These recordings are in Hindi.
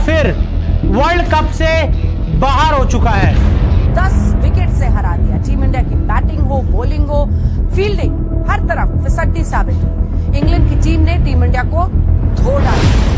फिर वर्ल्ड कप से बाहर हो चुका है। 10 विकेट से हरा दिया। टीम इंडिया की बैटिंग हो, बॉलिंग हो, फील्डिंग, हर तरफ फिसड्डी साबित हुई। इंग्लैंड की टीम ने टीम इंडिया को धो डाला।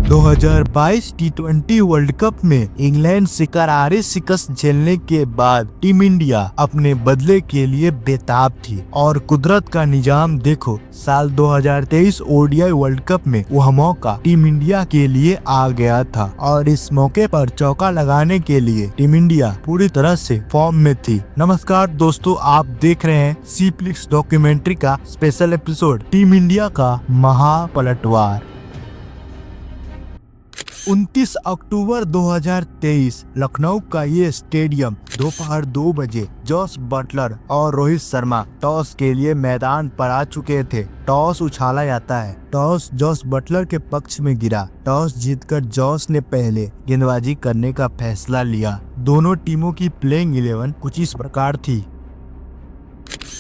2022 टी20 वर्ल्ड कप में इंग्लैंड से करारी शिकस्त झेलने के बाद टीम इंडिया अपने बदले के लिए बेताब थी और कुदरत का निजाम देखो, साल 2023 ओडीआई वर्ल्ड कप में वह मौका टीम इंडिया के लिए आ गया था और इस मौके पर चौका लगाने के लिए टीम इंडिया पूरी तरह से फॉर्म में थी। नमस्कार दोस्तों, आप देख रहे हैं सीप्लिक्स डॉक्यूमेंट्री का स्पेशल एपिसोड टीम इंडिया का महापलटवार। 29 अक्टूबर 2023 लखनऊ का ये स्टेडियम दोपहर 2 बजे जॉस बटलर और रोहित शर्मा टॉस के लिए मैदान पर आ चुके थे। टॉस उछाला जाता है। टॉस जॉस बटलर के पक्ष में गिरा। टॉस जीतकर जॉस ने पहले गेंदबाजी करने का फैसला लिया। दोनों टीमों की प्लेइंग 11 कुछ इस प्रकार थी।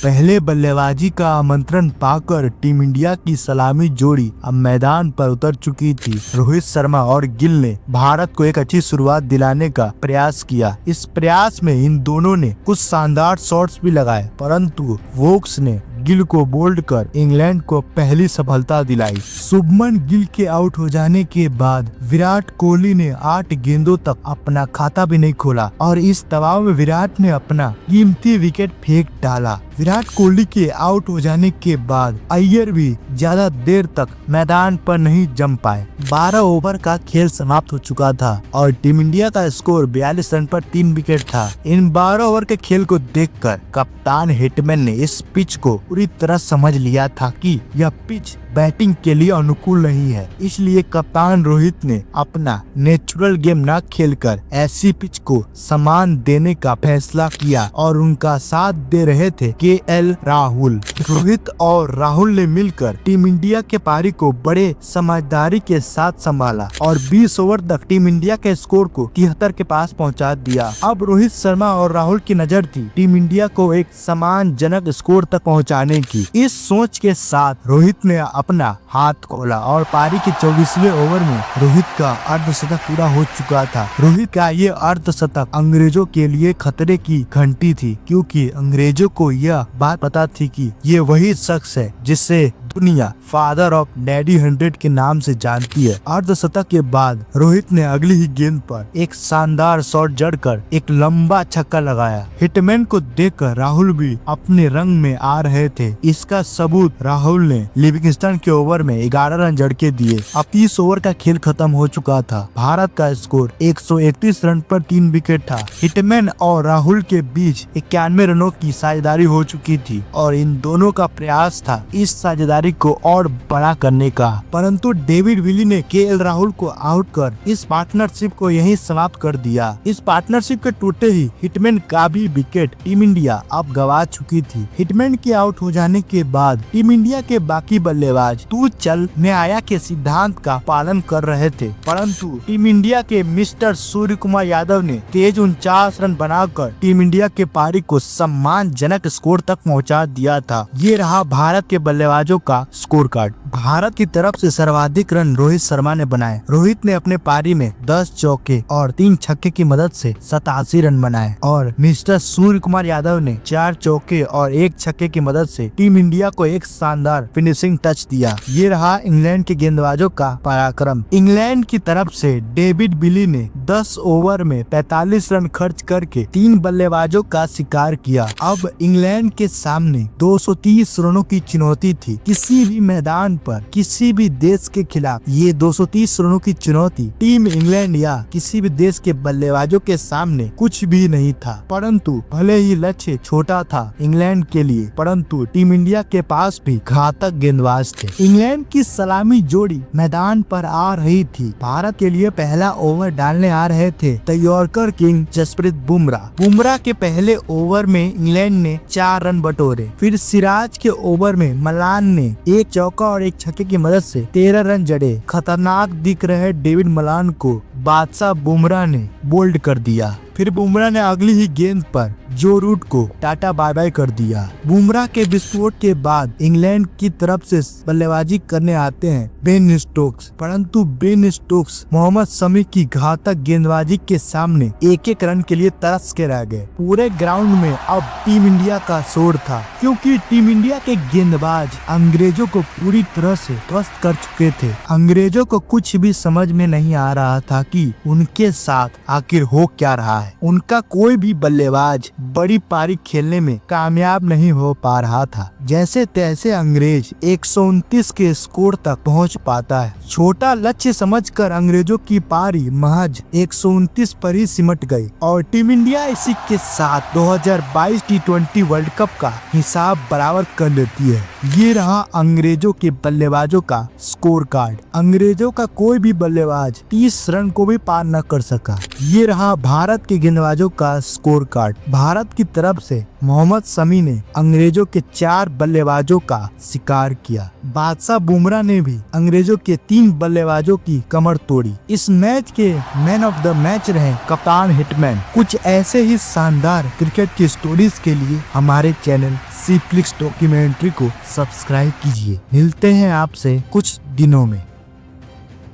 पहले बल्लेबाजी का आमंत्रण पाकर टीम इंडिया की सलामी जोड़ी अब मैदान पर उतर चुकी थी। रोहित शर्मा और गिल ने भारत को एक अच्छी शुरुआत दिलाने का प्रयास किया। इस प्रयास में इन दोनों ने कुछ शानदार शॉट्स भी लगाए, परंतु वोक्स ने गिल को बोल्ड कर इंग्लैंड को पहली सफलता दिलाई। शुभमन गिल के आउट हो जाने के बाद विराट कोहली ने 8 गेंदों तक अपना खाता भी नहीं खोला और इस दबाव में विराट ने अपना कीमती विकेट फेंक डाला। विराट कोहली के आउट हो जाने के बाद अय्यर भी ज्यादा देर तक मैदान पर नहीं जम पाए। 12 ओवर का खेल समाप्त हो चुका था और टीम इंडिया का स्कोर 42 रन पर 3 विकेट था। इन 12 ओवर के खेल को देखकर कप्तान हिटमैन ने इस पिच को पूरी तरह समझ लिया था कि यह पिच बैटिंग के लिए अनुकूल नहीं है, इसलिए कप्तान रोहित ने अपना नेचुरल गेम न खेलकर ऐसी पिच को सम्मान देने का फैसला किया और उनका साथ दे रहे थे केएल राहुल। रोहित और राहुल ने मिलकर टीम इंडिया के पारी को बड़े समझदारी के साथ संभाला और 20 ओवर तक टीम इंडिया के स्कोर को 73 के पास पहुंचा दिया। अब रोहित शर्मा और राहुल की नजर थी टीम इंडिया को एक सम्मानजनक स्कोर तक पहुंचाने की। इस सोच के साथ रोहित ने अपना हाथ खोला और पारी के 24वें ओवर में रोहित का अर्धशतक पूरा हो चुका था। रोहित का ये अर्धशतक अंग्रेजों के लिए खतरे की घंटी थी, क्योंकि अंग्रेजों को यह बात पता थी कि ये वही शख्स है जिससे दुनिया फादर ऑफ डैडी 100 के नाम से जानती है। अर्धशतक के बाद रोहित ने अगली ही गेंद पर एक शानदार शॉट जड़कर एक लंबा छक्का लगाया। हिटमैन को देखकर राहुल भी अपने रंग में आ रहे थे। इसका सबूत राहुल ने लिविंगस्टन के ओवर में 11 रन जड़ के दिए। अब 30 ओवर का खेल खत्म हो चुका था। भारत का स्कोर 131 रन पर 3 विकेट था। हिटमैन और राहुल के बीच 91 रनों की साझेदारी हो चुकी थी और इन दोनों का प्रयास था इस साझेदारी को और बड़ा करने का, परंतु डेविड विली ने केएल राहुल को आउट कर इस पार्टनरशिप को यहीं समाप्त कर दिया। इस पार्टनरशिप के टूटते ही हिटमैन का भी विकेट टीम इंडिया अब गवा चुकी थी। हिटमैन के आउट हो जाने के बाद टीम इंडिया के बाकी बल्लेबाज तू चल न्याया के सिद्धांत का पालन कर रहे थे, परंतु टीम इंडिया के मिस्टर सूर्य कुमार यादव ने तेज 49 रन बनाकर टीम इंडिया के पारी को सम्मानजनक स्कोर तक पहुंचा दिया था। ये रहा भारत के बल्लेबाजों का स्कोर कार्ड। भारत की तरफ से सर्वाधिक रन रोहित शर्मा ने बनाए। रोहित ने अपने पारी में 10 चौके और 3 छक्के की मदद से 87 रन बनाए और मिस्टर सूर्य कुमार यादव ने 4 चौके और 1 छक्के की मदद से टीम इंडिया को एक शानदार फिनिशिंग टच दिया। ये रहा इंग्लैंड के गेंदबाजों का पराक्रम। इंग्लैंड की तरफ से डेविड विली ने 10 ओवर में 45 रन खर्च करके 3 बल्लेबाजों का शिकार किया। अब इंग्लैंड के सामने 230 रनों की चुनौती थी। किसी भी मैदान पर किसी भी देश के खिलाफ ये 230 रनों की चुनौती टीम इंग्लैंड या किसी भी देश के बल्लेबाजों के सामने कुछ भी नहीं था। परंतु भले ही लक्ष्य छोटा था इंग्लैंड के लिए, परंतु टीम इंडिया के पास भी घातक गेंदबाज थे। इंग्लैंड की सलामी जोड़ी मैदान पर आ रही थी। भारत के लिए पहला ओवर डालने आ रहे थे the yorker king Jasprit Bumrah. Bumrah के पहले ओवर में इंग्लैंड ने 4 रन बटोरे। फिर सिराज के ओवर में मलान ने 1 चौका और 1 छक्के की मदद से 13 रन जड़े। खतरनाक दिख रहे डेविड मलान को बादशाह बुमराह ने बोल्ड कर दिया। फिर बुमराह ने अगली ही गेंद पर जो रूट को टाटा बाय बाय कर दिया। बुमराह के विस्फोट के बाद इंग्लैंड की तरफ से बल्लेबाजी करने आते हैं बेन स्टोक्स, परंतु बेन स्टोक्स मोहम्मद शमी की घातक गेंदबाजी के सामने एक एक रन के लिए तरस के रह गए। पूरे ग्राउंड में अब टीम इंडिया का शोर था, क्योंकि टीम इंडिया के गेंदबाज अंग्रेजों को पूरी तरह से ध्वस्त कर चुके थे। अंग्रेजों को कुछ भी समझ में नहीं आ रहा था कि उनके साथ आखिर हो क्या रहा है। उनका कोई भी बल्लेबाज बड़ी पारी खेलने में कामयाब नहीं हो पा रहा था। जैसे तैसे अंग्रेज 129 के स्कोर तक पहुंच पाता है। छोटा लक्ष्य समझकर अंग्रेजों की पारी महज 129 पर ही सिमट गई और टीम इंडिया इसी के साथ 2022 T20 वर्ल्ड कप का हिसाब बराबर कर लेती है। ये रहा अंग्रेजों के बल्लेबाजों का स्कोर कार्ड। अंग्रेजों का कोई भी बल्लेबाज 30 रन को भी पार न कर सका। ये रहा भारत के गेंदबाजों का स्कोर कार्ड। भारत की तरफ से मोहम्मद शमी ने अंग्रेजों के 4 बल्लेबाजों का शिकार किया। बादशाह बुमराह ने भी अंग्रेजों के 3 बल्लेबाजों की कमर तोड़ी। इस मैच के मैन ऑफ द मैच रहे कप्तान हिटमैन। कुछ ऐसे ही शानदार क्रिकेट की स्टोरीज के लिए हमारे चैनल सी फ्लिक्स डॉक्यूमेंट्री को सब्सक्राइब कीजिए। मिलते हैं आपसे कुछ दिनों में।